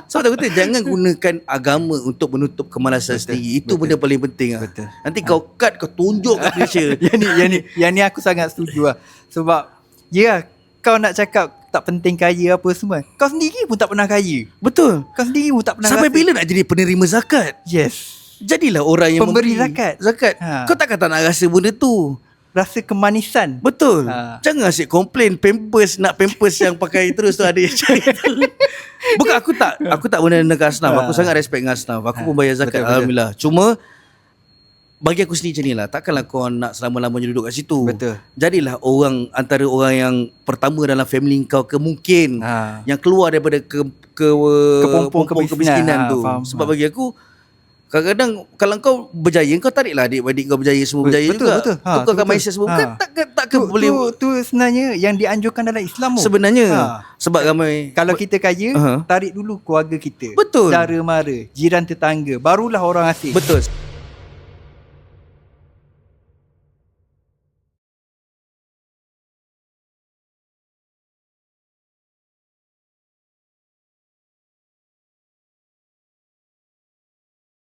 So betul, jangan gunakan agama untuk menutup kemalasan sendiri. Itu benda paling penting lah. Betul. Nanti kau cut, kau tunjuk kat Malaysia. yang ni aku sangat setuju lah. Sebab kau nak cakap tak penting kaya apa semua, kau sendiri pun tak pernah kaya. Betul. Kau sendiri pun tak pernah Sampai rasa. bila nak jadi penerima zakat? Yes. Jadilah orang yang Pemberi memberi zakat. Kau takkan tak nak rasa benda tu. Rasa kemanisan. Betul. Ha. Jangan asyik komplain pampers yang pakai terus tu ada yang cari tu. Bukan aku tak benda dengan Asnaf. Aku sangat respect dengan Asnaf. Aku pun bayar zakat, betul. alhamdulillah. Cuma bagi aku sendiri macam ni lah, takkanlah kau nak selama-lamanya duduk kat situ. Betul. Jadilah antara orang yang pertama dalam family kau mungkin yang keluar daripada kepompong kemiskinan tu. faham. Sebab bagi aku kadang-kadang kalau kau berjaya, kau tariklah adik-adik kau berjaya, semua berjaya betul, juga. betul. Kau akan Malaysia semua. Bukan takkan boleh tu sebenarnya yang dianjurkan dalam Islam. sebenarnya. Sebab ramai kalau kita kaya, tarik dulu keluarga kita. Betul. Saudara mara, jiran tetangga, barulah orang asing. Betul.